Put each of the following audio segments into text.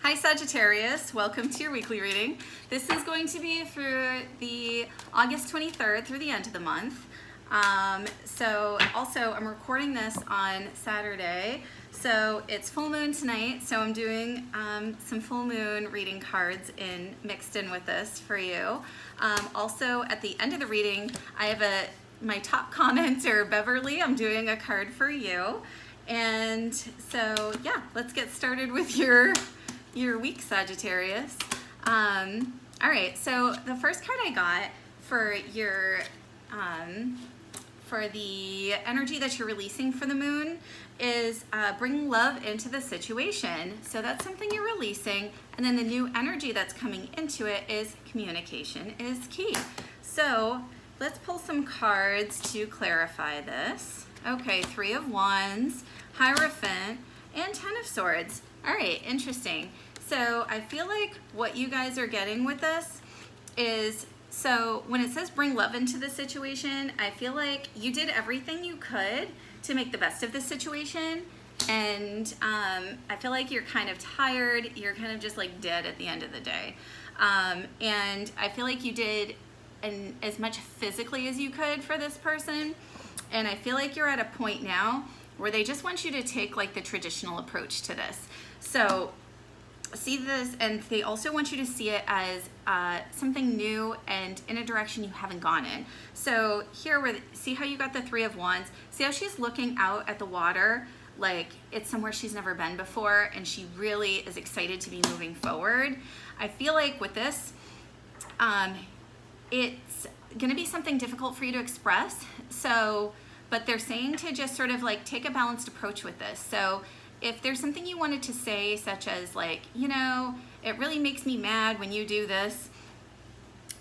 Hi Sagittarius, welcome to your weekly reading. This is going to be for the August 23rd through the end of the month. Also I'm recording this on Saturday, so it's full moon tonight, so I'm doing some full moon reading cards mixed in with this for you. Also at the end of the reading, I have my top commenter, Beverly, I'm doing a card for you. And so yeah, let's get started with your week, Sagittarius. All right, so the first card I got for your for the energy that you're releasing for the moon is bring love into the situation. So that's something you're releasing, and then the new energy that's coming into it is communication is key. So let's pull some cards to clarify this. Okay, Three of Wands, Hierophant, and Ten of Swords. All right, interesting. So I feel like what you guys are getting with this is, so when it says bring love into the situation, I feel like you did everything you could to make the best of the situation. And I feel like you're kind of tired. You're kind of just like dead at the end of the day. And I feel like you did as much physically as you could for this person. And I feel like you're at a point now where they just want you to take like the traditional approach to this. So see this, and they also want you to see it as something new and in a direction you haven't gone in. So here, see how you got the Three of Wands? See how she's looking out at the water like it's somewhere she's never been before, and she really is excited to be moving forward. I feel like with this, it's gonna be something difficult for you to express. So, but they're saying to just sort of like take a balanced approach with this. So if there's something you wanted to say, such as like, you know, it really makes me mad when you do this,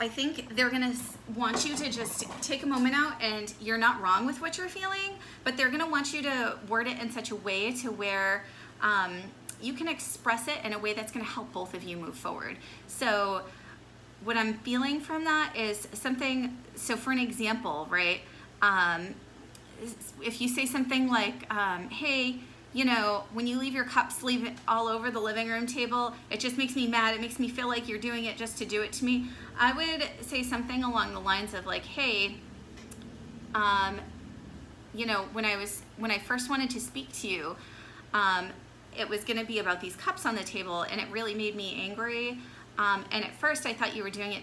I think they're gonna want you to just take a moment out, and you're not wrong with what you're feeling, but they're gonna want you to word it in such a way to where you can express it in a way that's gonna help both of you move forward. So what I'm feeling from that is something, so for an example, right? If you say something like, hey, you know, when you leave your cups all over the living room table, it just makes me mad. It makes me feel like you're doing it just to do it to me. I would say something along the lines of like, hey, you know, when I first wanted to speak to you, it was going to be about these cups on the table, and it really made me angry. And at first I thought you were doing it,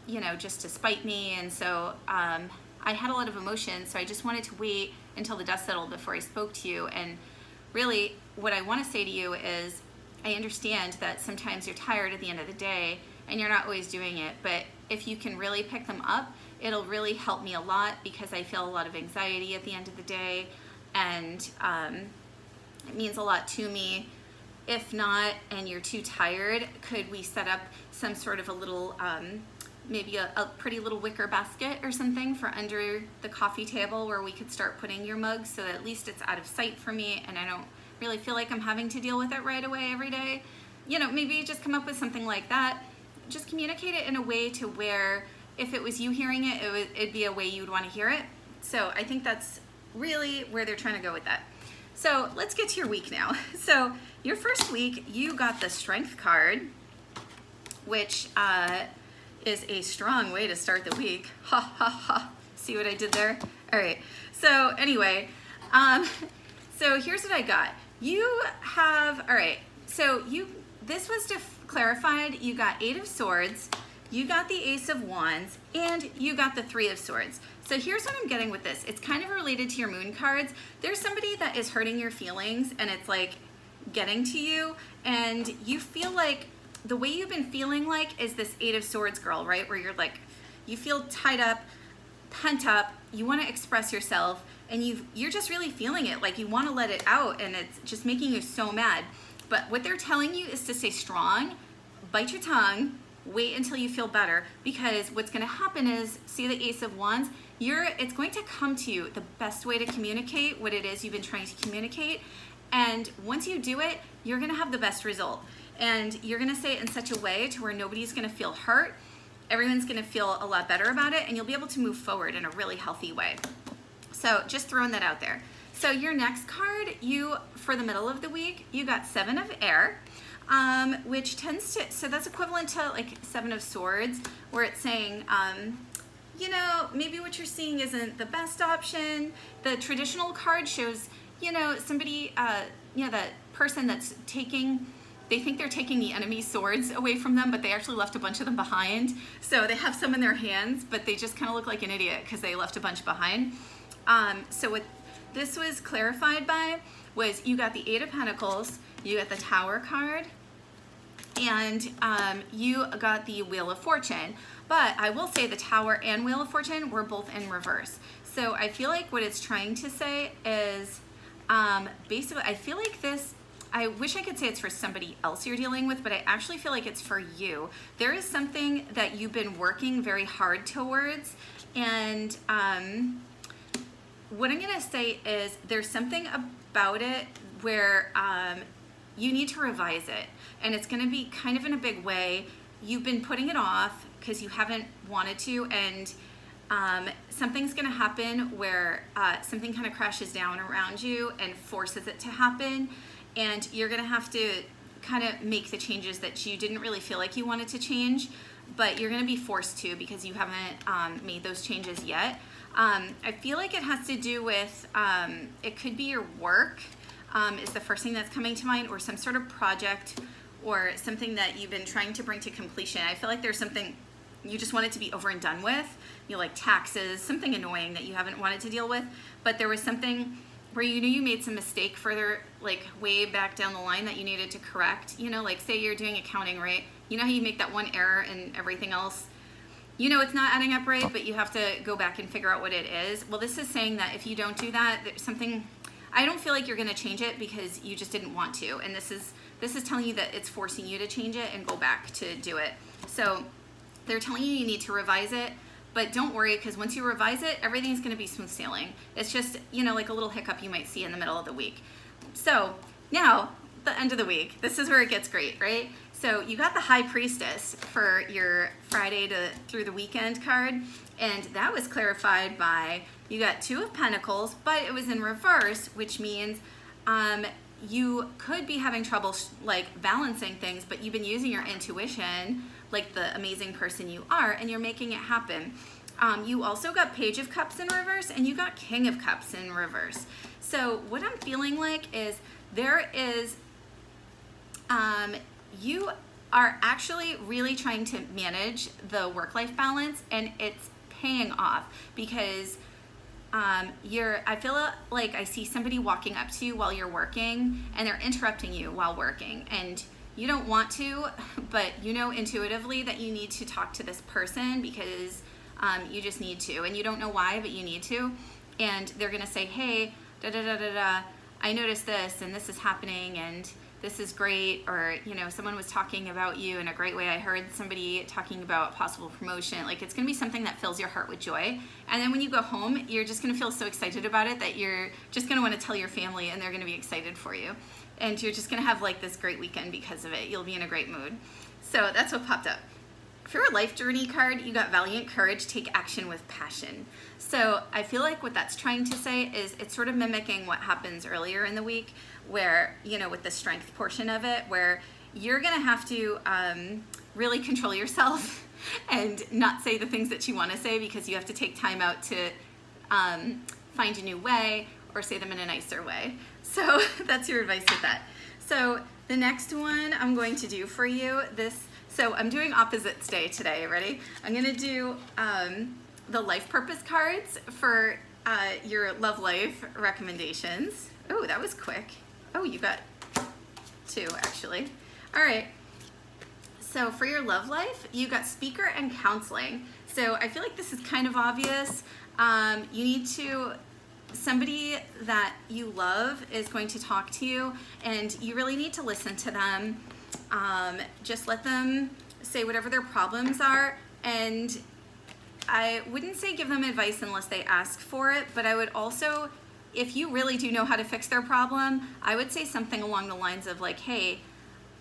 you know, just to spite me. And so I had a lot of emotion. So I just wanted to wait until the dust settled before I spoke to you. And really what I want to say to you is, I understand that sometimes you're tired at the end of the day and you're not always doing it. But if you can really pick them up, it'll really help me a lot, because I feel a lot of anxiety at the end of the day. And it means a lot to me. If not, and you're too tired, could we set up some sort of a little, maybe a pretty little wicker basket or something for under the coffee table, where we could start putting your mugs, so that at least it's out of sight for me and I don't really feel like I'm having to deal with it right away every day. You know, maybe just come up with something like that. Just communicate it in a way to where if it was you hearing it, it'd be a way you'd want to hear it. So I think that's really where they're trying to go with that. So let's get to your week now. So your first week, you got the Strength card, which is a strong way to start the week. Ha ha ha. See what I did there? All right. So anyway, so here's what I got. You have, all right. So this was clarified. You got Eight of Swords, you got the Ace of Wands, and you got the Three of Swords. So here's what I'm getting with this. It's kind of related to your moon cards. There's somebody that is hurting your feelings, and it's like getting to you, and you feel like the way you've been feeling like is this Eight of Swords girl, right? Where you're like, you feel tied up, pent up, you want to express yourself, and you're just really feeling it. Like you want to let it out, and it's just making you so mad. But what they're telling you is to stay strong, bite your tongue, wait until you feel better, because what's going to happen is, see the Ace of Wands, it's going to come to you the best way to communicate what it is you've been trying to communicate. And once you do it, you're going to have the best result. And you're going to say it in such a way to where nobody's going to feel hurt. Everyone's going to feel a lot better about it, and you'll be able to move forward in a really healthy way. So just throwing that out there. So your next card, for the middle of the week, you got Seven of Air. which tends to, so that's equivalent to like Seven of Swords, where it's saying, you know, maybe what you're seeing isn't the best option. The traditional card shows, you know, somebody, you know, that person that's taking, they think they're taking the enemy's swords away from them, but they actually left a bunch of them behind. So they have some in their hands, but they just kind of look like an idiot because they left a bunch behind. So what this was clarified by was you got the Eight of Pentacles, you got the Tower card, and you got the Wheel of Fortune. But I will say the Tower and Wheel of Fortune were both in reverse. So I feel like what it's trying to say is, basically, I feel like this, I wish I could say it's for somebody else you're dealing with, but I actually feel like it's for you. There is something that you've been working very hard towards, and what I'm gonna say is there's something about it where you need to revise it, and it's gonna be kind of in a big way. You've been putting it off because you haven't wanted to, and something's gonna happen where something kind of crashes down around you and forces it to happen, and you're gonna have to kind of make the changes that you didn't really feel like you wanted to change, but you're gonna be forced to because you haven't made those changes yet. I feel like it has to do with, it could be your work, is the first thing that's coming to mind, or some sort of project or something that you've been trying to bring to completion. I feel like there's something you just want it to be over and done with, you know, like taxes, something annoying that you haven't wanted to deal with, but there was something where you knew you made some mistake further, like way back down the line that you needed to correct. You know, like say you're doing accounting, right? You know how you make that one error and everything else, you know, it's not adding up right, but you have to go back and figure out what it is. Well, this is saying that if you don't do that, there's something, I don't feel like you're gonna change it because you just didn't want to. And this is telling you that it's forcing you to change it and go back to do it. So they're telling you you need to revise it, but don't worry, because once you revise it, everything's gonna be smooth sailing. It's just, you know, like a little hiccup you might see in the middle of the week. So now, the end of the week, this is where it gets great, right? So you got the High Priestess for your Friday through the weekend card, and that was clarified by, you got Two of Pentacles, but it was in reverse, which means you could be having trouble like balancing things, but you've been using your intuition like the amazing person you are, and you're making it happen. You also got Page of Cups in reverse, and you got King of Cups in reverse. So what I'm feeling like is there is, you are actually really trying to manage the work-life balance, and it's paying off because I feel like I see somebody walking up to you while you're working, and they're interrupting you while working, and you don't want to, but you know intuitively that you need to talk to this person because you just need to, and you don't know why, but you need to, and they're gonna say, hey, da da da da da, I noticed this, and this is happening, and this is great, or you know, someone was talking about you in a great way. I heard somebody talking about possible promotion. Like, it's gonna be something that fills your heart with joy, and then when you go home, you're just gonna feel so excited about it that you're just gonna want to tell your family, and they're gonna be excited for you, and you're just gonna have like this great weekend because of it. You'll be in a great mood. So that's what popped up. For your life journey card, you got Valiant Courage, Take Action with Passion. So I feel like what that's trying to say is it's sort of mimicking what happens earlier in the week where, you know, with the strength portion of it, where you're gonna have to really control yourself and not say the things that you wanna say because you have to take time out to find a new way or say them in a nicer way. So that's your advice with that. So the next one I'm going to do for you, so I'm doing opposites day today, ready? I'm gonna do the life purpose cards for your love life recommendations. Oh, that was quick. Oh, you got two actually. All right, so for your love life, you got Speaker and Counseling. So I feel like this is kind of obvious. You need to, somebody that you love is going to talk to you, and you really need to listen to them. Just let them say whatever their problems are, and I wouldn't say give them advice unless they ask for it, but I would also, if you really do know how to fix their problem, I would say something along the lines of like, hey,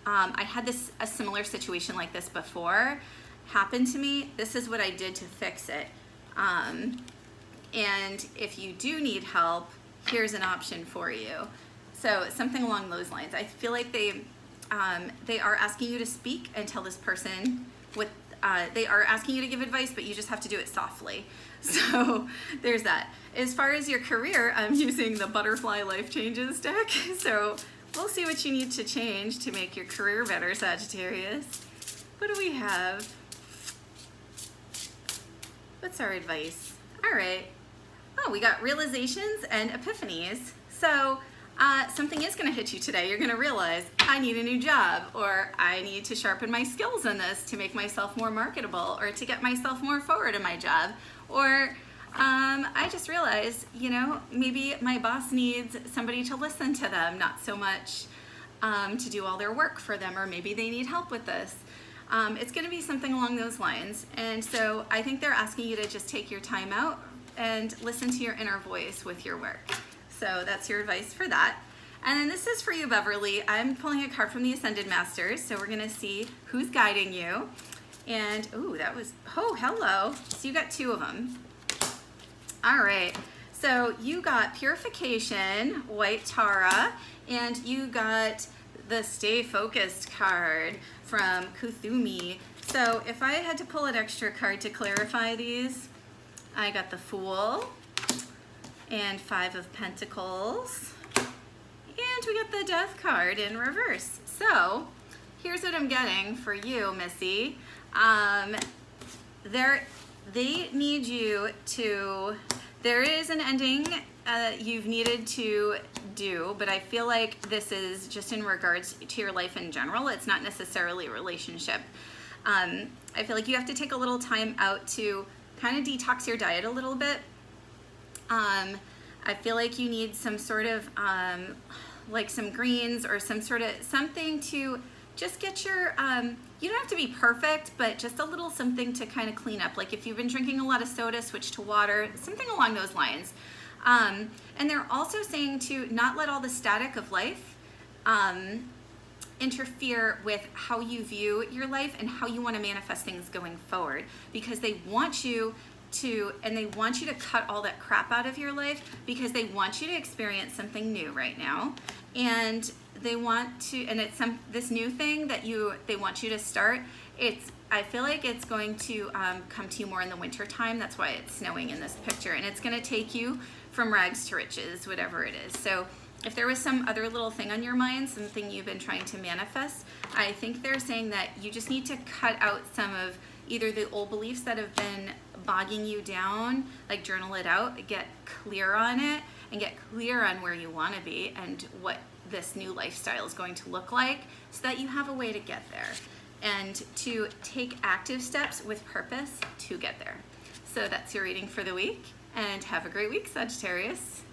I had a similar situation like this before happen to me. This is what I did to fix it. And if you do need help, here's an option for you. So something along those lines. I feel like they are asking you to speak and tell this person what they are asking you to give advice, but you just have to do it softly. So there's that. As far as your career, I'm using the Butterfly Life Changes deck. So we'll see what you need to change to make your career better, Sagittarius. What do we have? What's our advice? All right. Oh, we got realizations and epiphanies. So something is going to hit you today. You're going to realize, I need a new job, or I need to sharpen my skills in this to make myself more marketable, or to get myself more forward in my job, or I just realized, you know, maybe my boss needs somebody to listen to them, not so much to do all their work for them, or maybe they need help with this. It's going to be something along those lines. And so I think they're asking you to just take your time out and listen to your inner voice with your work. So that's your advice for that. And then this is for you, Beverly. I'm pulling a card from the Ascended Masters, so we're going to see who's guiding you. And, ooh, that was, oh, hello. So you got two of them. All right. So you got Purification, White Tara, and you got the Stay Focused card from Kuthumi. So if I had to pull an extra card to clarify these, I got the Fool and Five of Pentacles, and we got the Death card in reverse. So here's what I'm getting for you, Missy. They need you to, there is an ending you've needed to do, but I feel like this is just in regards to your life in general. It's not necessarily a relationship. I feel like you have to take a little time out to kind of detox your diet a little bit. I feel like you need some sort of like some greens or some sort of something to just get your, you don't have to be perfect, but just a little something to kind of clean up. Like if you've been drinking a lot of soda, switch to water, something along those lines. And they're also saying to not let all the static of life interfere with how you view your life and how you want to manifest things going forward, because they want you to, and they want you to cut all that crap out of your life, because they want you to experience something new right now. And they want to, and it's this new thing that they want you to start. I feel like it's going to come to you more in the winter time. That's why it's snowing in this picture, and it's going to take you from rags to riches, whatever it is. So if there was some other little thing on your mind, something you've been trying to manifest, I think they're saying that you just need to cut out some of either the old beliefs that have been bogging you down, like journal it out, get clear on it, and get clear on where you want to be and what this new lifestyle is going to look like, so that you have a way to get there and to take active steps with purpose to get there. So that's your reading for the week, and have a great week, Sagittarius.